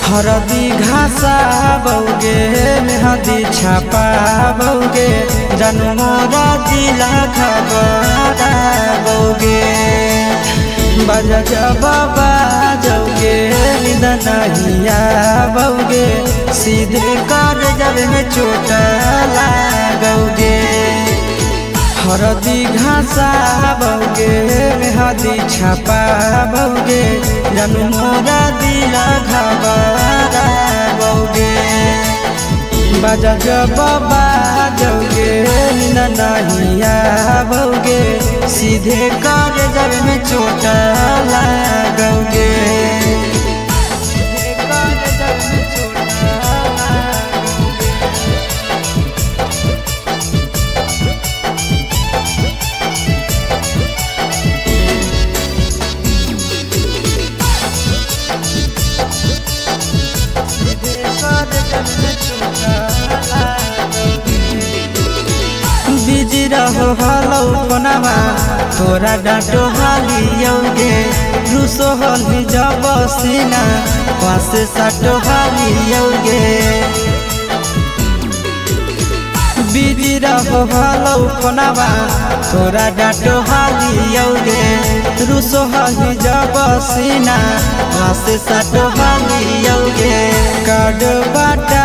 हरदी घासा बौगे मेहदी छापा बौगे जनमोरा दिला खबरा बौगे बजा जब बाजोगे नींद नहीं आवोगे सीधे कर जब में चोट लागोगे। हरदी घासा बौगे मेहदी छापा बौगे जनमोरा दिला घबरा बौगे बजा जब बाजोगे नींद नहीं आवोगे सीधे कर जब में चोट लागोगे। बिजी रहो हलो पनावा तोरा डांटो हालियोगे रूसो हली जब सीना पासे साटो हालियोगे। बिजी रहो हलो पनावा तोरा डांटो हालियोगे रूसो हली जब सीना पासे साटो हालियोगे। काड बाटा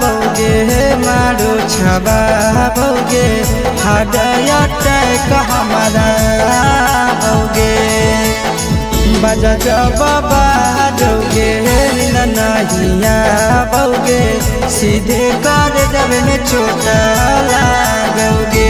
बौगे मारो छबा बौगे हाडया टैक हमारा बौगे बजा जब बाजोगे नींद नहीं आवोगे सीधे कर जब में चोट लागोगे।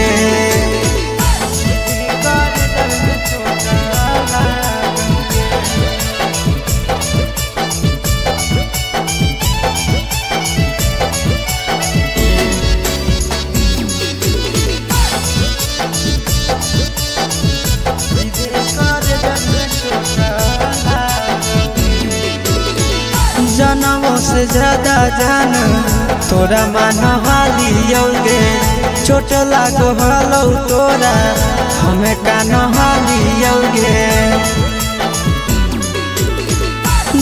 जनमों से ज्यादा जान तोरा मान हालियोगे चोट लागो हलो तोरा हमें कान हालियोगे।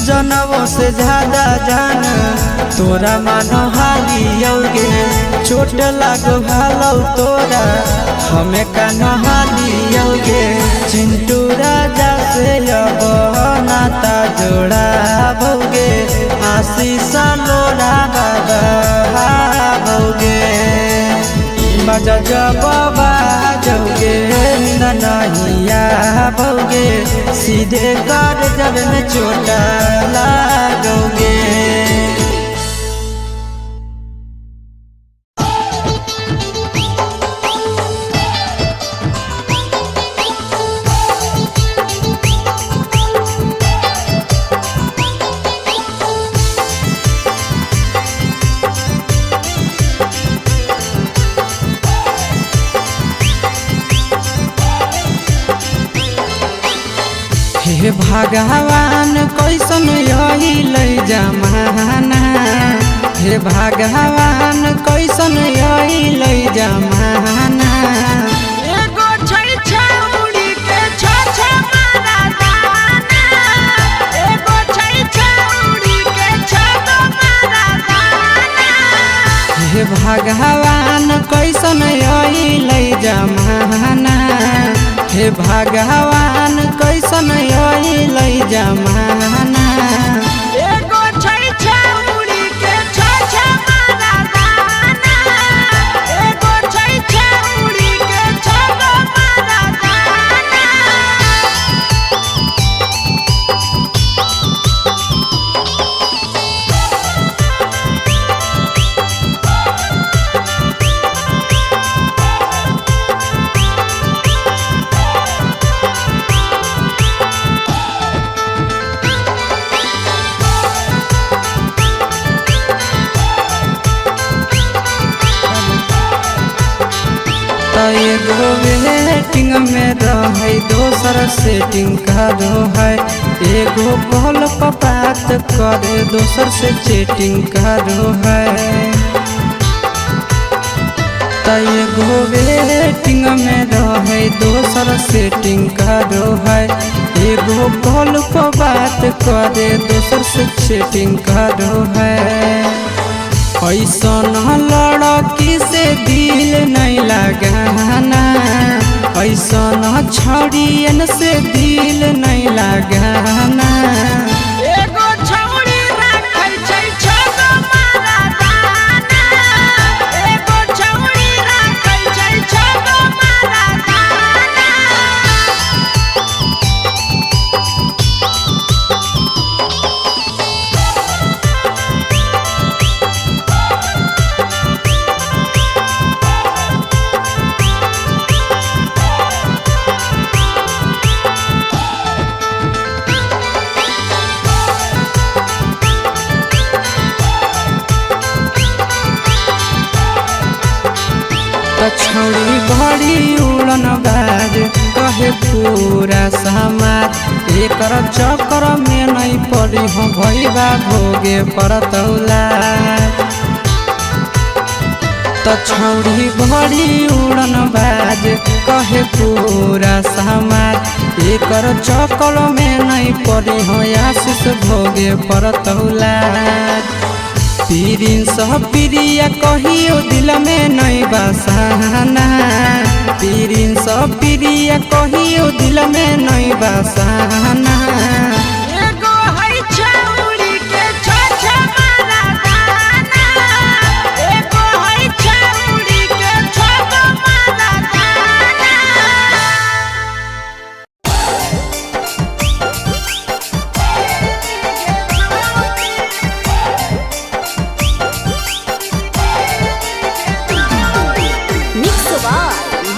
जनमों से ज्यादा जान तोरा मान हालियोगे चोट लागो हलो तोरा हमें कान हालियोगे। चिंटू राजा से अब नाता जोड़ा बौगे आशीष लोड़ा बाबा बौगे बजा जब बाजोगे नींद नहीं आवोगे सीधे कर जब में चोट लागोगे। हे भगवान कैसन यही ले जमाना हे भगवान कैसन यही ले जमाना। एगो छै छौड़ी के छ मारा दाना एगो छै छौड़ी के छ मारा दाना। हे भगवान कैसन यही ले जमाना हे भगवान कैसन यही ले जमाना। एगो छै छौड़ी के छ मारा दाना एगो छै छौड़ी के छ मारा दाना। एगो वेटिंग में रहे दोसर सेटिंग करो है एगो कॉल पर बात करे दोसर से चैटिंग करो है। एगो वेटिंग में रहे दोसर सेटिंग करो है एगो कॉल पर बात करे दोसर से चैटिंग करो है। ऐसन लड़की से दिल नहीं लगाना, ऐसन छड़ियन से दिल नहीं लगाना। एगो छौड़ी राखै छै छगो मरदाना, एगो छौड़ी राखै छै छगो मरदाना। छौड़ी बड़ी उड़न बाज कहे पूरा समाज, एकर चक्कर में नहीं पड़ी हो भैया भोगे परतौला। छौड़ी बड़ी उड़न बाज कहे पूरा समाज, एकर चक्कर में नहीं पड़ी हो आशीष भोगे परतौला। पीरिन सह प्रिया कहियो दिल में नहीं बसाना, पीरिन सह प्रिया कहियो दिल में नहीं बसाना। एगो है छौड़ी के छ मरदाना, एगो है छौड़ी के छगो मरदाना।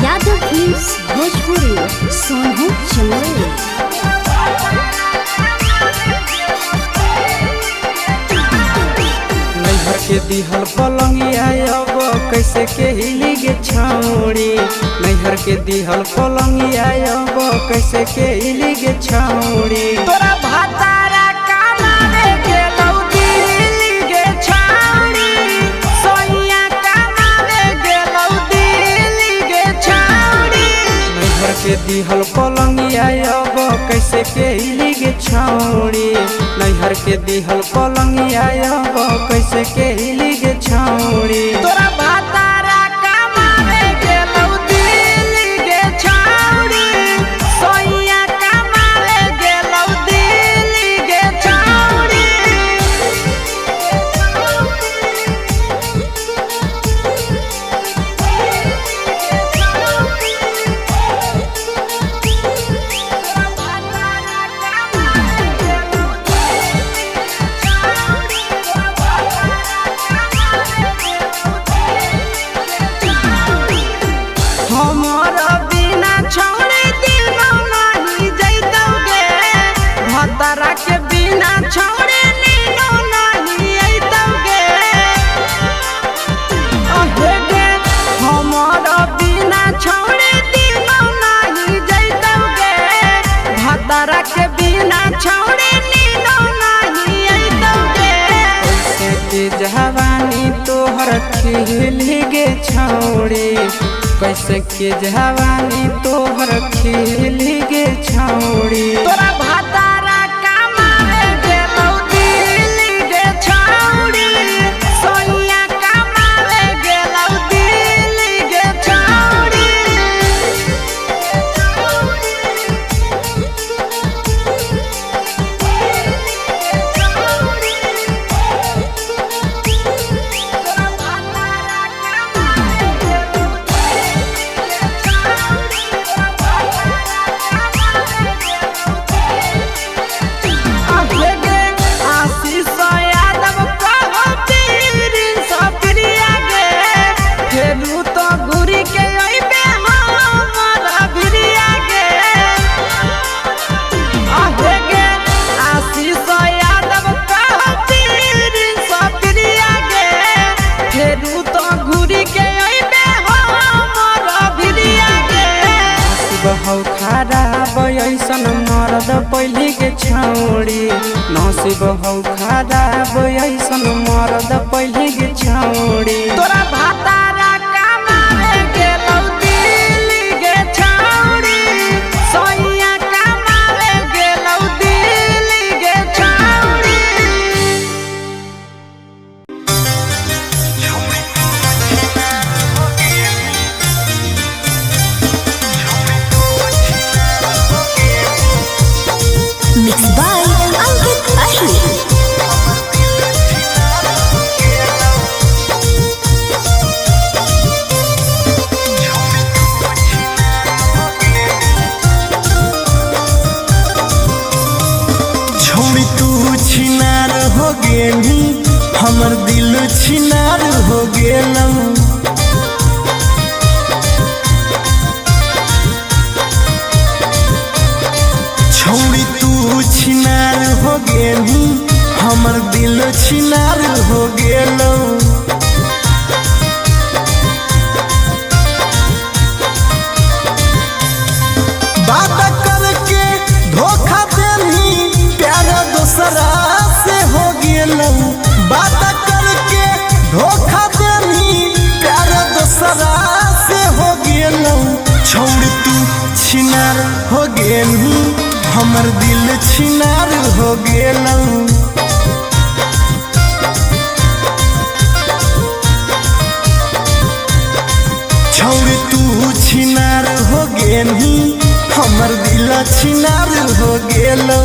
यादव फिल्म्स भोजपुरी सोनू चंदेल। नैहर के दिहल पलंगिया अब कैसे के हिली गे छौड़ी, नैहर के दिहल पलंगिया अब कैसे के हिली गे छौड़ी। तोरा भातारा कमावे गेलौ दिल्ली गे छौड़ी, सोइया कमावे गेलौ दिल्ली गे छौड़ी। नैहर के दिहल पलंगिया अब कैसे के हिली गे छौड़ी, नैहर के दिहल पलंगिया अब कैसे के हिली गे छौड़ी। तोरा भातारा कमावे गेलौ दिल्ली गे छौड़ी, सोइया कमावे गेलौ दिल्ली गे छौड़ी। हमर बिना छौड़ी दिनो नहीं जैतौगे, भतरा के बिना छौड़ी नीनो नहीं अइतौगे। अहे गे हमर बिना छौड़ी दिनो नहीं जैतौगे, भतरा के बिना छौड़ी नीनो नहीं अइतौगे। कैसे के जवानी तोहर खिली गे छौड़ी, कैसे के जवानी तोहर खिली गे छौड़ी। तोरा भातारा कमावे गेलौ दिल्ली गे छौड़ी, सोइया कमावे गेलौ दिल्ली गे छौड़ी। बहौ खराब ऐसन मरद पहली के छौड़ी, नसीब हौ खराब ऐसन मरद पहली के छौड़ी। तोरा भातारा कमावे गेलौ दिल्ली गे छौड़ी, सोइया कमावे गे गेलू हमर दिल छिनार हो गेलू। छौरी तू छिनार हो गेलू हमर दिल छिनार हो गेलू।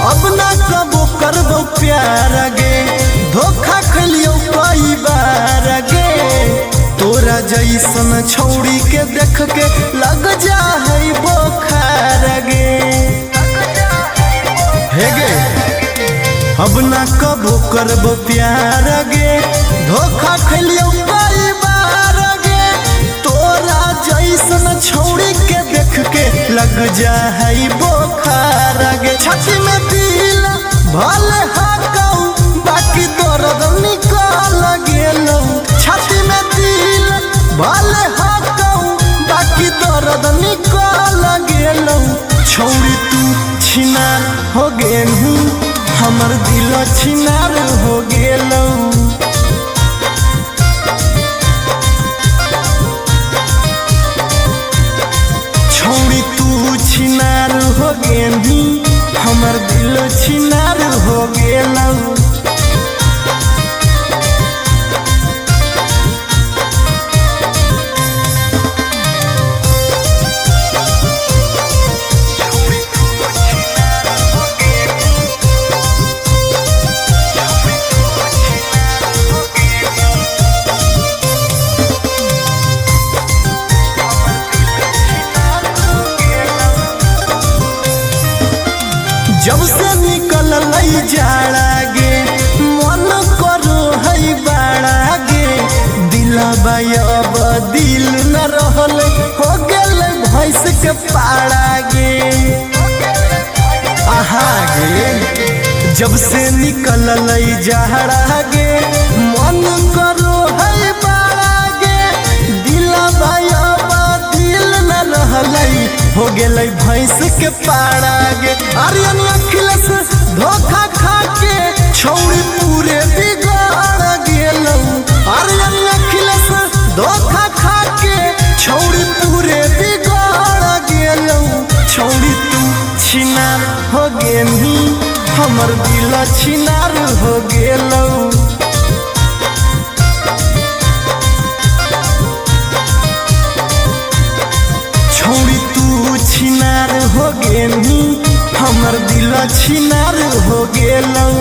अब ना कबो करबो प्यार गे धोखा खलियो कई बार गे। तोरा जैसन छौड़ी के देख के लग जा है बोखार गे। हे गे अब ना कबो करबो प्यार गे धोखा खलियो कई बार गे। तोरा जैसन छौड़ी के देख के लग जा है बोखार गे। छाती में दिल भले हाकऊ बाकी दर्द निकल गेलौ। छाती में दिल भले हाकऊ बाकी दर्द निकल गेलौ। छौड़ी तू छिनार हो गेलू हमर दिल छिनार हो गेलौ। छौड़ी तू छिनार हो गेलू हमर दिल छिनार हो गेलौ। जब से निकल लई जाड़ा गे मन करो है बाड़ा गे। दिलबा अब दिल न रहल हो गेल भैंस के पाड़ा गे। आहा गे जब से निकल लई जाड़ा गे मन करो है बाड़ा गे। दिलबा अब दिल न रहल हो गेल भैंस के पाड़ा गे। आर्यन अखिलेश धोखा खा के छौड़ी पूरे बिगाड़ गेलौ। आर्यन अखिलेश धोखा खा के छौड़ी पूरे बिगाड़ गेलौ। छौड़ी तू छिनार हो गेलू हमर दिल छिनार हो गेलौ। छौड़ी तू छिनार हो गेलू हमर दिल छिनार हो गेलौ।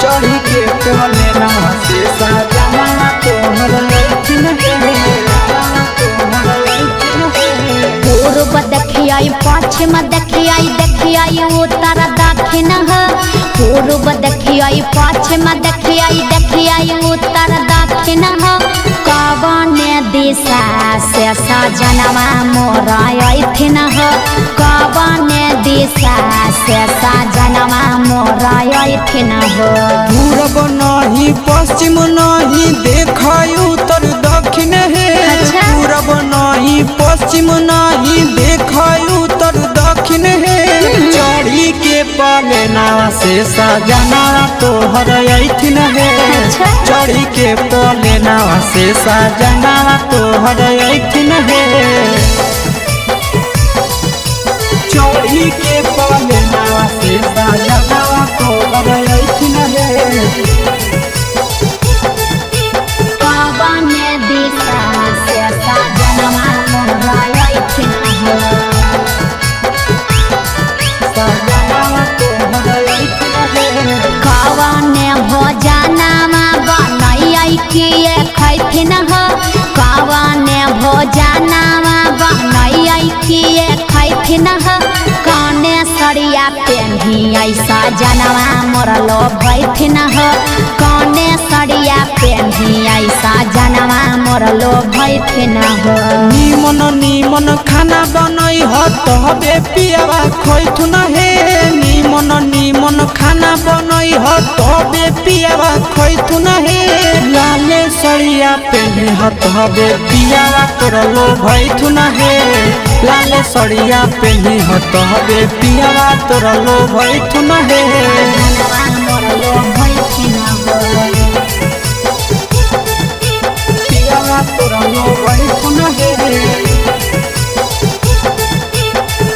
चढ़ी के टोले ना से साजना तोहर लैठिन पूर्व देखियाई पश्चिम देखियाई उत्तर दक्षिण पूर्व देखियाई पश्चिम देखियाई उत्तर दक्षिण कवन दिशा से सजनवा मोरा अइथिन कवन दिशा से सजनवा मोरा अइथिन पूरब नहीं पश्चिम नहीं देखाई उत्तर दक्षिण है। अच्छा? पूरब नहीं पश्चिम नहीं देखाई उत्तर दक्षिण है। चढ़ी के पलेना से सजना तोहर अइथिन है। अच्छा? चढ़ी के पलेना से सजना तोहर अइथिन है। चढ़ी के पलेना से सजना तोहर अइथिन है। कवन दिशा से सजनवा मोरा अइथिन सजना तोहर अइथिन है। कवन ऐसा जनवा मोरलो भैथिन हो कौने सड़िया पेन्ही ऐसा जनवा मोरलो भैथिन हो निमन निमन खाना बनई हो तबे पियावा खैथुन हे निमन निमन खाना बनई हो तबे पियावा खैथुन हे लाले सड़िया पेन्ही हो तबे पियावा तोरलो भैथुन हे लाले सड़िया पेन्ही हो तबे पियावा तोरलो भैथुन हे जनवा मोरलो भैथिन हो पियावा तोरलो भैथुन हे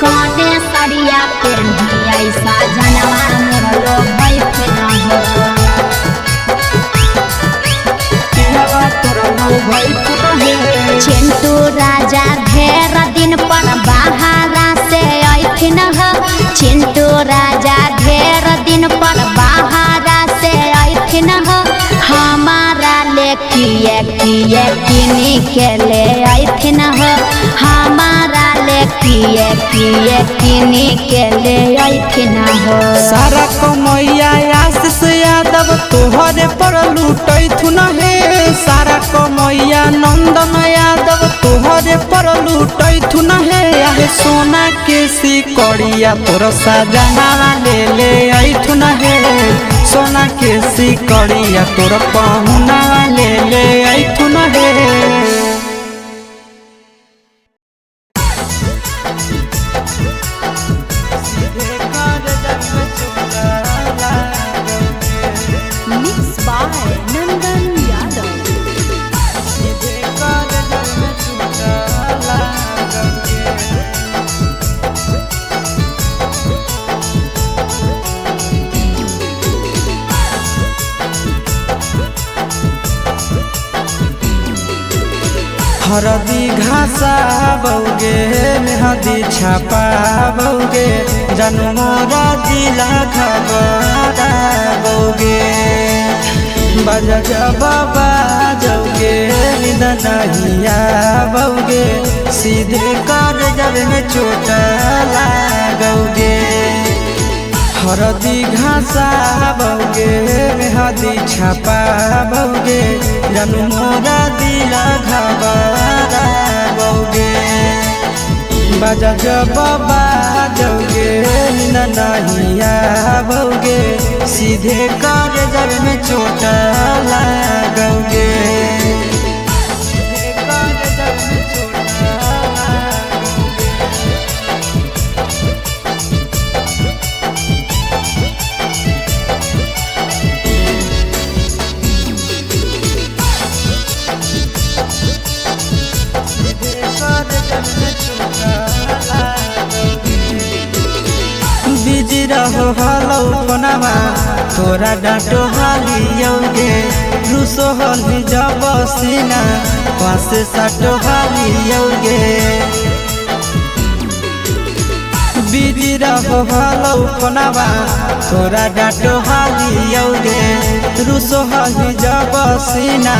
कौने सड़िया पेन्ही ऐसा जनवा मोरलो भैथिन हो पियावा तोरलो भैथुन हे चिंटू राजा ढेर दिन पर बाहरा से ऐथिन हो चिंटू राजा ढेर दिन पर बाहरा से ऐथिन हो हमारा ले किए किए किनी के ले ऐथिन हो हमारा ले किए किए किनी के ले ऐथिन हो सारा कमैया आशीष यादव तोहरे पर लूटैथुन हे सारा कमैया नंदन यादव तोहरे पर लूटैथुन हे आहे सोना के सिकड़िया तोर सजना ले ऐथुन हे सोना के सिकड़िया तोर पहुना ले ऐथुन हे Mixed by Nandan Yadav हरदी घासा बौगे मेहदी छापा बौगे जनमोरा जिला खबरा बौगे बजा बाबा जौगे नहिया बौगे सीधे कर जब में चोट लागोगे हरदी घासा बौगे मेहदी छापा बौगे जनमोरा दिला घबरा बौगे बजा बाबा जौगे नहिया बौगे सीधे कर जब में चोट लागोगे बिजी रहो हलो कोनामा तोरा डांटो हालियोगे रूसो हली जब सीना पास साटो हालियोगे बिजी रहो हलो कोनामा तोरा डांटो हालियोगे रूसो हली जब सीना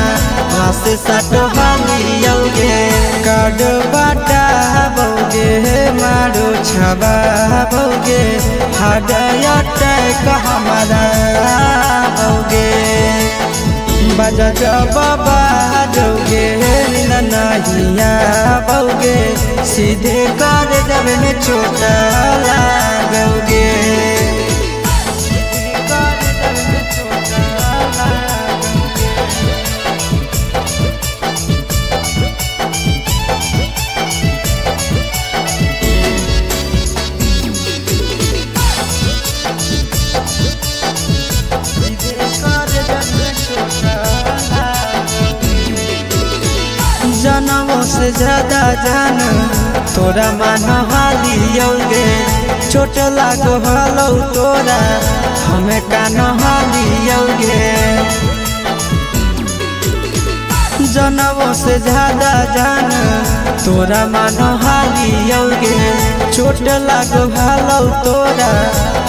पास साटो हालियोगे काड बाटा बौगे मारो छबा बौगे हाडया टैक हमारा बौगे बजा बाबा जौगे नहिया बौगे सीधे कर जब में चोट लागोगे जनमों से ज्यादा जान तोरा मान हालियोगे चोट लागो हलो तोरा हमें कान हालियोगे जनमों से ज्यादा जान तोरा मान हालियोगे चोट लागो हलो तोरा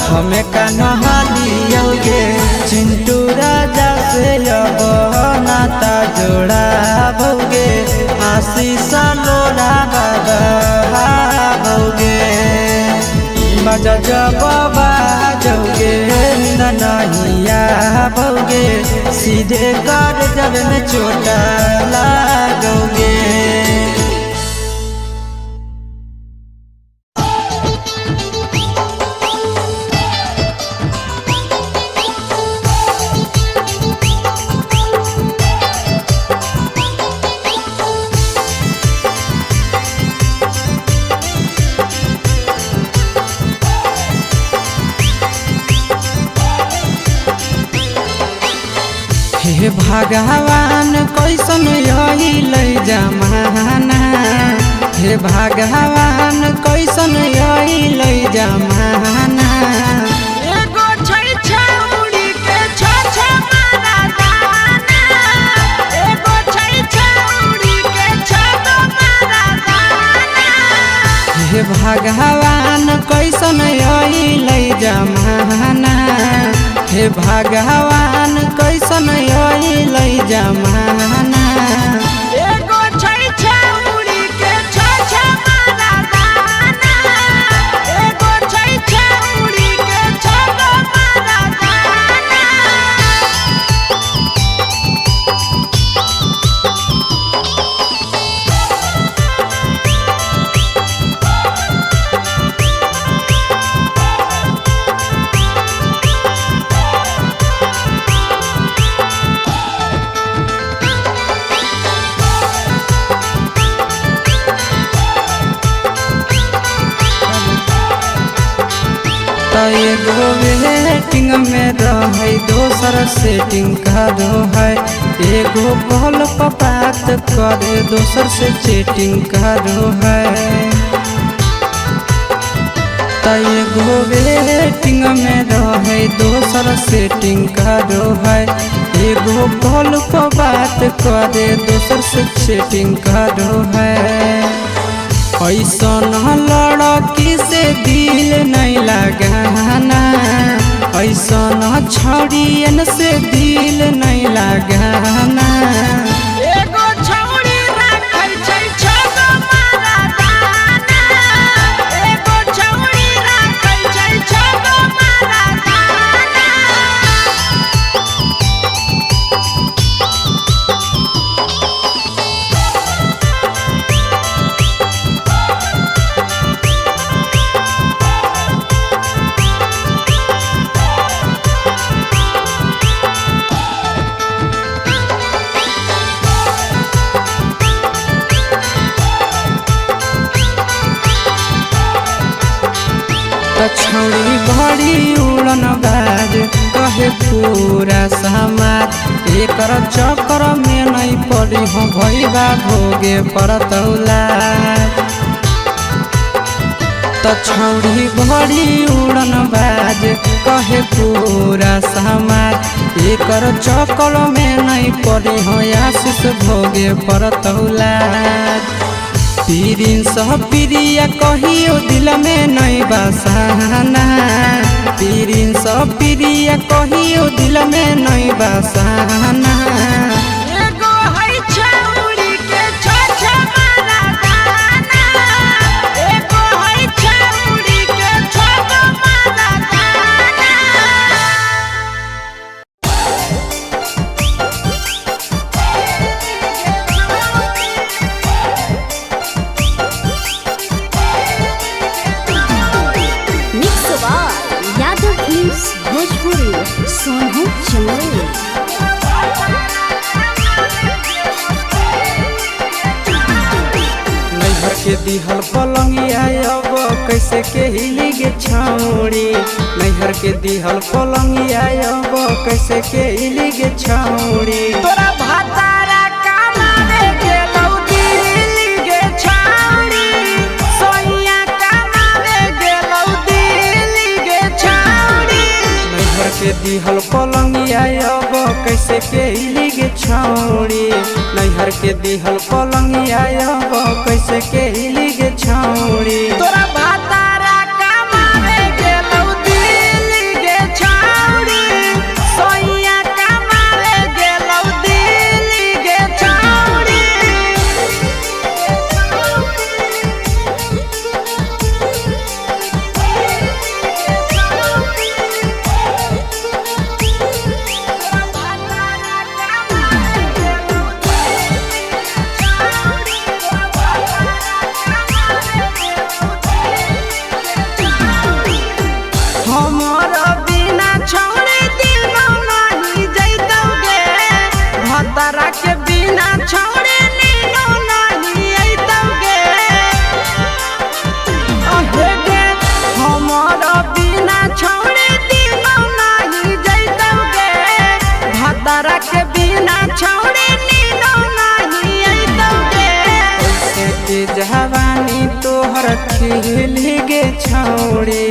हमें कान हालियोगे चिंटू राजा से अब नाता जोड़ा भोगे आशीष लोड़ा बाबा भोगे बजा बाबा जोगे रहोगे, सीधे कर जब में चोट लागोगे। हे भगवान कैसन यही लै जमाना, हे भगवान कैसन यही लै जमाना। एगो छै छौड़ी के छ मारा दाना, एगो छै छौड़ी के छ मारा दाना। हे भगवान कैसन यही लै जमाना, हे भगवान कैसन यही लै जमाना। एगो छै छौड़ी के छ मारा दाना, एगो छै छौड़ी के छ मारा दाना। एगो वेटिंग में रहे, दोसर सेटिंग करो है। एगो कॉल पर बात करे, दोसर से चैटिंग करो है। एगो वेटिंग में रहे, दोसर सेटिंग करो है। एगो कॉल पर बात करे, दोसर से चैटिंग करो है। ऐसन लड़की से दिल नहीं लगाना, ऐसन छड़ियन से दिल नहीं लगाना। एगो छौड़ी राखै छै छ मारा दाना, एगो छौड़ी राखै छै छ मारा दाना। छौड़ी बड़ी उड़न बाज कहे पूरा समाज। एकर चक्कर में नहीं पड़ी हो भैया भोगे पड़तौला। छौड़ी बड़ी उड़न बाज कहे पूरा समाज। एकर चक्कर में नहीं पड़ी हो आशीष भोगे पड़तौला। प्रिंस प्रिया कहियो दिल में नहीं बसाना, प्रिंस प्रिया कहियो दिल में नहीं बसाना। एगो है छौड़ी के छ मारा दाना, एगो है छौड़ी के छ मारा दाना। भोजपुरी सोनू चंदेल। नैहर के दिहल पलंगिया अब कैसे के हिली गे छौड़ी। नैहर के दिहल पलंगिया अब कैसे के हिली गे छौड़ी। तोरा भातारा कमावे गेलौ दिल्ली गे छौड़ी, सोइया कमावे गेलौ दिल्ली गे छौड़ी। नैहर के दिहल पलंगिया अब कैसे के हिली गे छौड़ी। नैहर के दिहल पलंगिया अब कैसे के हिली गे छौड़ी। तोरा भातारा कमावे गेलौ दिल्ली गे छौड़ी, सोइया कमावे गेलौ दिल्ली गे छौड़ी। खिली गे छौड़ी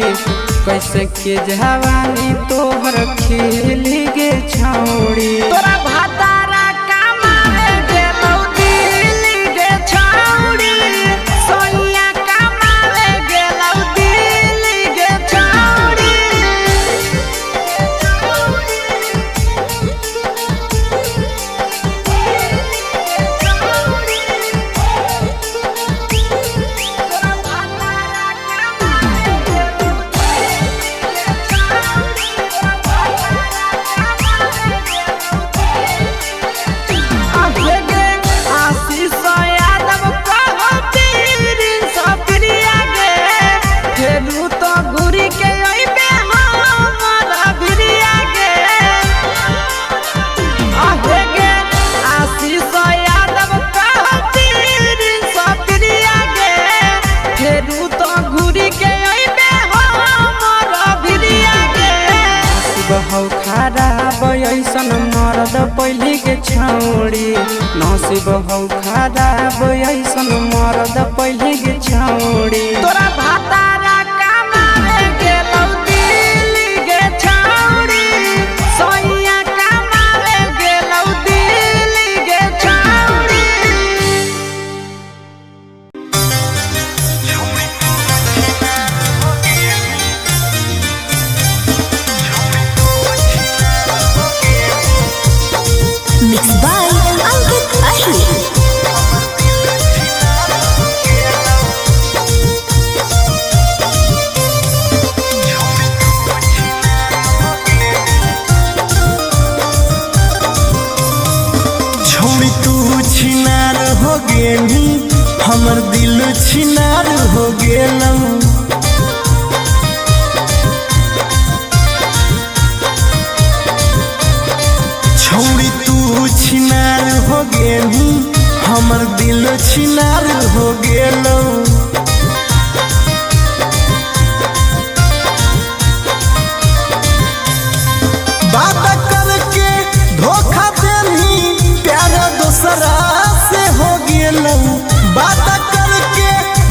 कैसे के जवानी तोहर खिली गे छौड़ी तोरा भातारा कमावे गेलौ दिल्ली गे छौड़ी सोनिया कमावे गेलौ दिल्ली गे छौड़ी बहु खराब ऐसन मरद पहले के छौड़ी नसीब हौ खराब ऐसन मरद पहले के छौड़ी तोरा भातारा कमावे गेलौ दिल्ली गे छौड़ी सोनिया कमावे गेलौ दिल्ली गे छौड़ी Mixed by Ankit Ahir. छोड़ी तू छिनार हो गेली हमर दिल छिनार हो गेलौ छोड़ी तू छिनार हो गेली हमर दिल छिनार हो गेलौ बात करके धोखा देनी प्यार दूसरा से हो गेलौ बात करके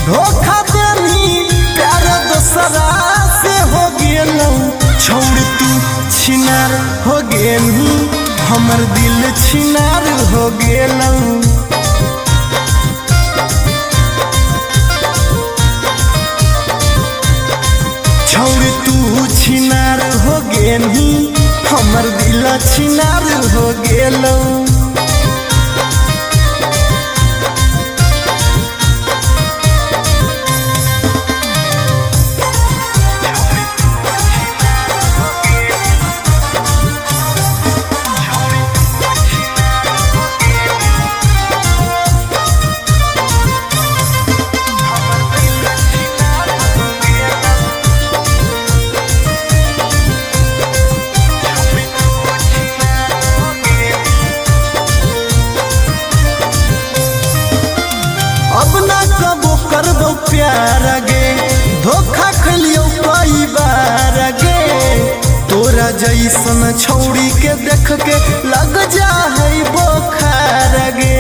धोखा देनी प्यार दूसरा से हो गेलौ छोड़ तू छिनार हो गेली हमर दिल छिनार हो गेलौ छोड़ तू छिनार हो गेली हमर दिल छिनार हो गेलौ अब ना कबो करबो प्यार गे धोखा खलियो कई बार गे तोरा जैसन छौड़ी के देख के लग जा है बोखार गे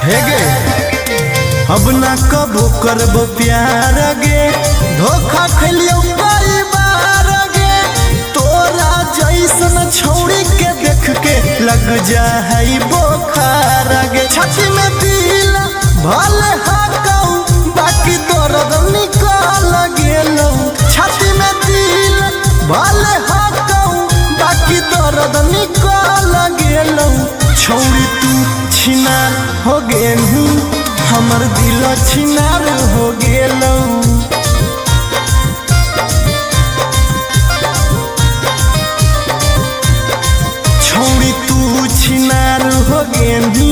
हे गे अब ना कबो करबो प्यार गे धोखा खलियो कई बार गे तोरा जैसन छौड़ी के देख के लग जा है बोखार गे छाती में दिल भले हाकौ बाकी दर्द निकाल गेलौ छाती में दिल भले हाकौ बाकी दर्द निकाल गेलौ छौड़ी तू छिनार हो गेलू हमर दिल छिनार हो गेलौ छौड़ी तू छिनार हो गेली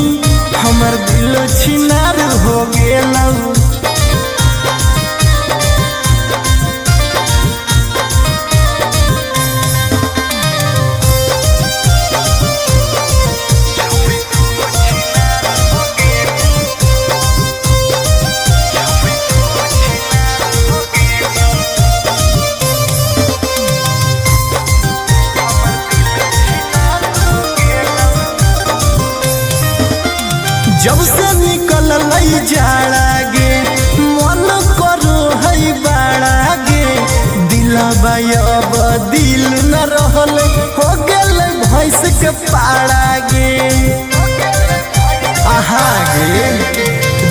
हमर दिल छिनार हो गेलौ जब से निकल लई जाड़ा गे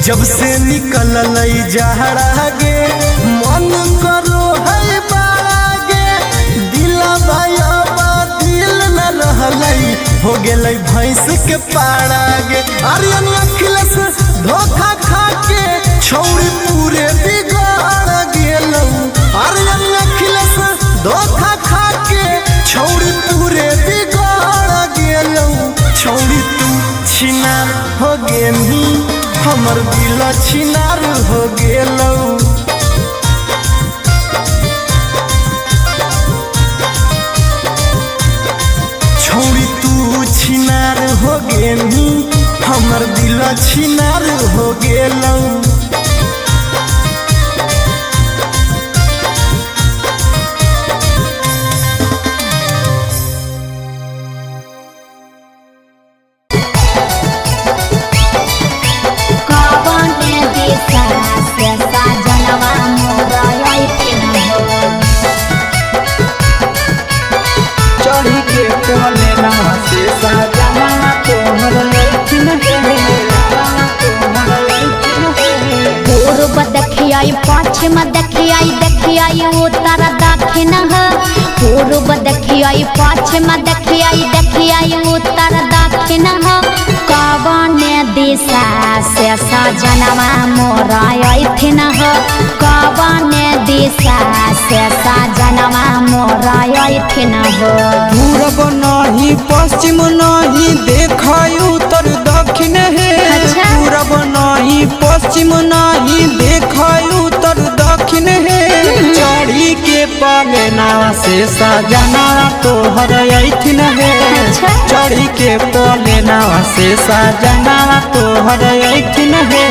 जब से निकल जहरा गे मन करो है बागे दिला भाईबा दिल न रहलई हो गेलै भैंस के पाड़ा गे आर्यन अखिलेश धोखा खा के छौरी पूरे बिगाड़ गेलौ आर्यन अखिलेश धोखा खा के छौरी पूरे बिगाड़ गेलौ छौरी तू छिनार हो गेनी हमर दिल छिनार हो गेलौ छौरी तू छिनार हो गेनी हमर दिल छिनार हो गेलौ चढ़ी के कोले नवा से सजना तोहर लैठिन पूर्व देखियाई पश्चिम देखियाई देखियाई उत्तर दक्षिण पूर्व देखियाई पश्चिम देखियाई देखियाई उत्तर दक्षिण कवन दिशा से सजनवा मोर अइथिन कवन दिशा से सजनवा मोर अइथिन पूरब नहीं पश्चिम नहीं देखाई उत्तर दक्षिण है पूरब नहीं पश्चिम नहीं देखाई उत्तर दक्षिण है चढ़ी के पलेना से सजना तोहर अइथिन है चढ़ी के पलेना से सजना तोहर अइथिन है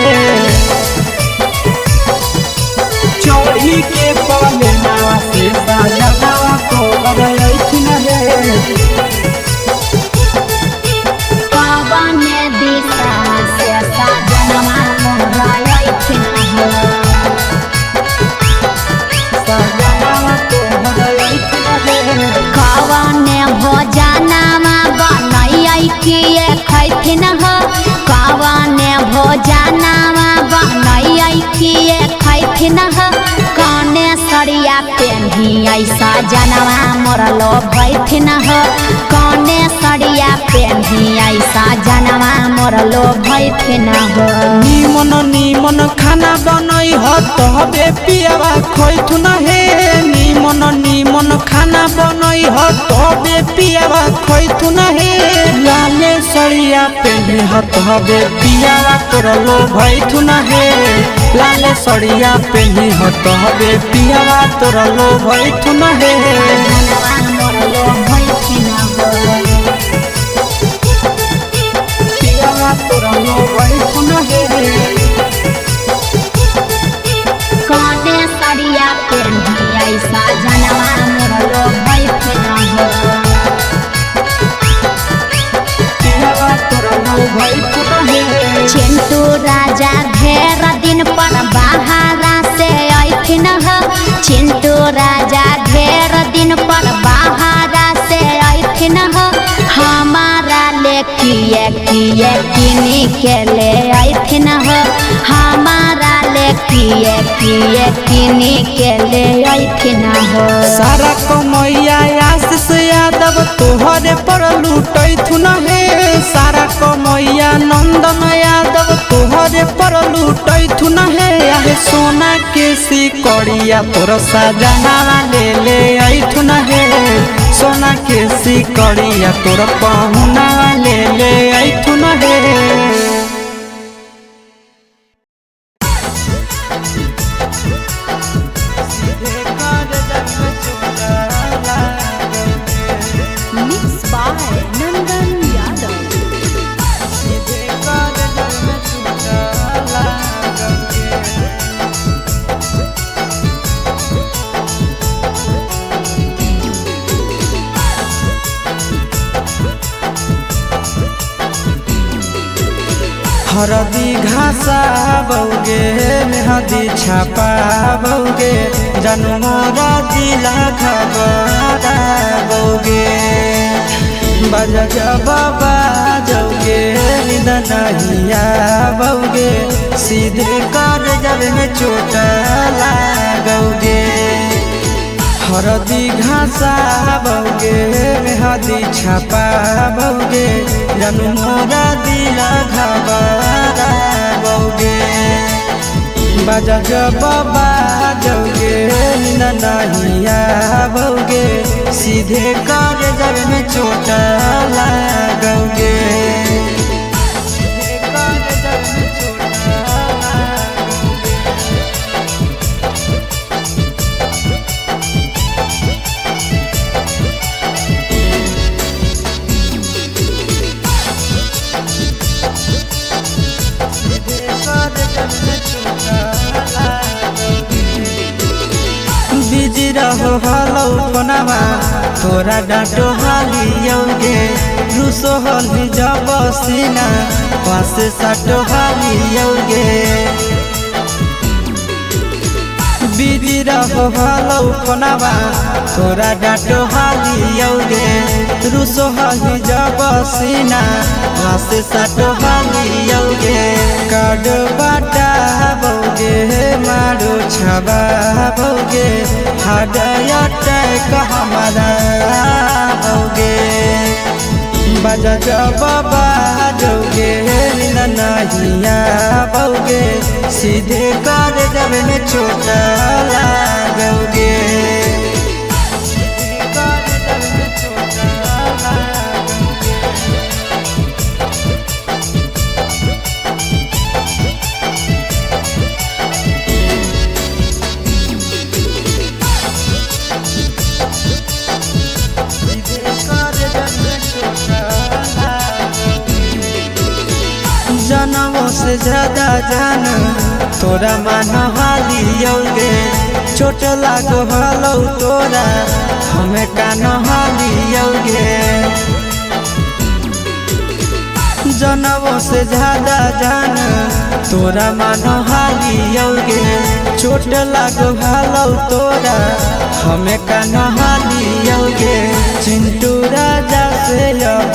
चढ़ी के पलेना से सजना तोहर अइथिन है कवन दिशा से सजनवा मोर अइथिन कवन भोजनमा बनैयै किए खैथिन कवन भोजनमा बनैयै किए खैथिन कने सरिया पेन्हियै सजनवा मोर लोभैथिन कने सरिया पेन्हियै सजनवा मोर लोभैथिन निमन निमन खाना बनई ह तबे पियावा खैथुन हे निमन निमन खाना बनई ह तबे पियावा खैथुन हे लाले सड़िया पेन्हे ह तबे पियावा तोर लोभैथुन हे लाले सड़िया पेन्हे ह तबे पियावा तोर लोभैथुन हे सजनवा मोर लोभैथिन पियावा तोर लोभैथुन हे कने सरिया पेन्हियै सजनवा मोर लोभैथिन पियावा तोर लोभैथुन हे चिंटू राजा ढेर दिन पर बाहरा से अइथिन चिंटू राजा ढेर दिन पर बाहरा से अइथिन हमारा ले किए किए किनी के ले अइथिन हमारा ले किए किए किनी के ले अइथिन सारा कमैया आशीष यादव तोहरे पर लूटैथुन हे सारा कमैया नंदन यादव तोहरे पर लूटैथुन हे आहे सोना के सिकड़िया तोर सजना ले अइथुन हे सोना के सिकड़िया तोर पहुना ले अइथुन हे Mixed by Nandan Yadav. हरदी घासा बौगे मेहदी छापा बौगे जनमोरा जिला खबरा बौगे बजा बाबा जौगे नींद नहीं आवोगे, सीधे कर जब में चोट लागोगे। हरदी घासाबोगे, मेहदी छपाबोगे, जानू मोरा दिल घबराबोगे। बाजा जब बाजोगे नींद नहीं आवोगे, सीधे कर जब में चोट लागोगे। बिजी रहो हलो कोनावा, तोरा डांटो हालियोगे। रूसो हली जब सीना, पास साटो हालियोगे। बिजी रहो हलो कोनावा, तोरा डांटो हालियोगे। रूसो हली जब सीना, पास साटो हालियोगे। कार्ड बाटाबोगे, मारो छबाबोगे, हार्ट अटैक हमारा होगे। बाजा जब बाजोगे नींद नहीं आवोगे, सीधे कर जब में चोट लागोगे। जनमों से ज्यादा जान तोरा मान हालियोगे। चोट लागो हलो तोरा, हमें कान हालियोगे। जनमों से ज्यादा जान तोरा मान हालियोगे। चोट लागो हलो तोरा, हमें कान हालियोगे। चिंटू राजा से अब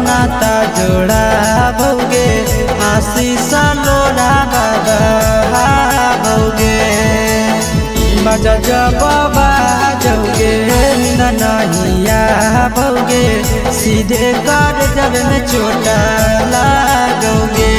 नाता जोड़ाबोगे, आशीष लोड़ा बाबाबोगे। बाजा जब बाजोगे नींद नहीं आवोगे, सीधे कर जब में चोट लागोगे।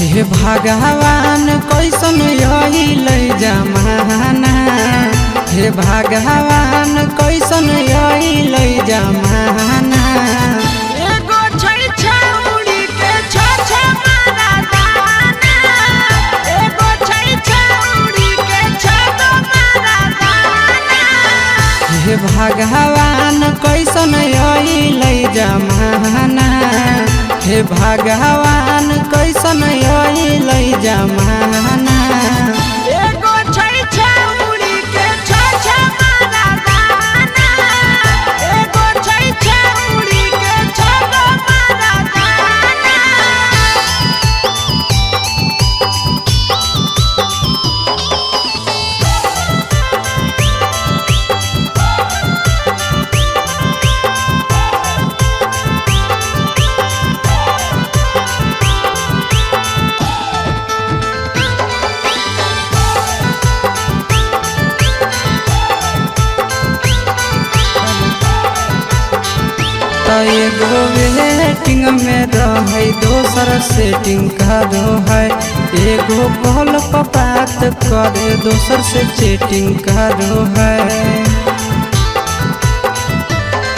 हे भगवान कैसन यही लै जमाना, हे भगवान कैसन यही लै जमाना। एगो छै छौरी के छ मारा दाना, एगो छै छौरी के छ मारा दाना। हे भगवान कैसन यही लै जमाना, हे भगवान कैसन यही लै जमाना। एगो छै छौरी के छ मारा दाना, एगो छै छौरी के छ मारा दाना। एगो वेटिंग में रहे, दोसर सेटिंग करो है। एगो कॉल पर बात करे, दोसर से चैटिंग करो है।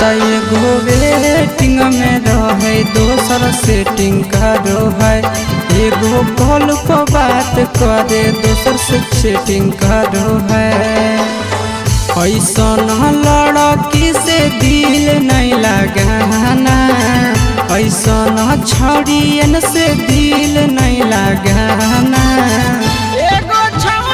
एगो वेटिंग में रहे, दोसर सेटिंग करो है। एगो कॉल पर बात करे, दोसर से चैटिंग करो है। ऐसन लड़की से दिल नहीं लगाना, ऐसन छड़ियन से दिल नहीं लगाना। एगो छौ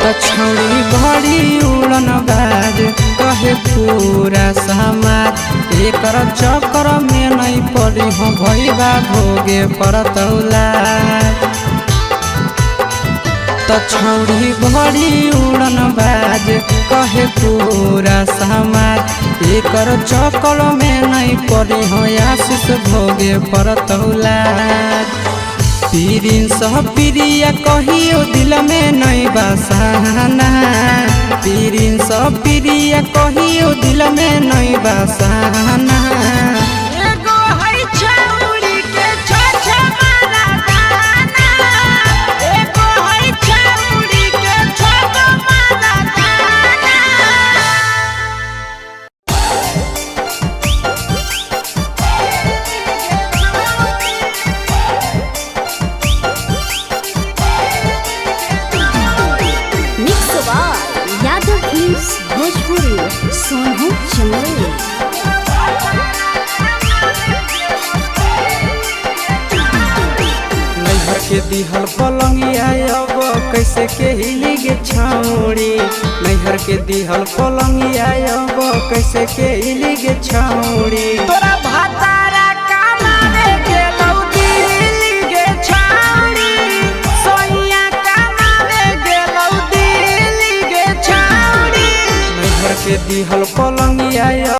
त छौड़ी बड़ी उड़न बाज कहे पूरा समाज एकर चक्कर में नहीं पड़ी हो भैया भोगे परतौला त छौड़ी बड़ी उड़न बाज कहे पूरा समाज एकर चक्कर में नहीं पड़ी हो आशीष भोगे परतौला पीरिन सह प्रिया कहियो दिल में नहीं बसाना पीरिन सह प्रिया कहियो दिल में नहीं बसाना एगो है छौरी के छोछा मारा दाना एगो है छौरी के छोगो मारा दाना mix by Yadav Films Bhojpuri Sonu Chandel. नैहर के दिहल पलंगिया अब कैसे के हिली गे छौड़ी नैहर के दिहल पलंगिया अब कैसे के हिली गे छौड़ी तोरा भातारा कमावे गेलौ दिल्ली गे छौरी सोइया कमावे गेलौ दिल्ली गे छौरी नैहर के दिहल पलंग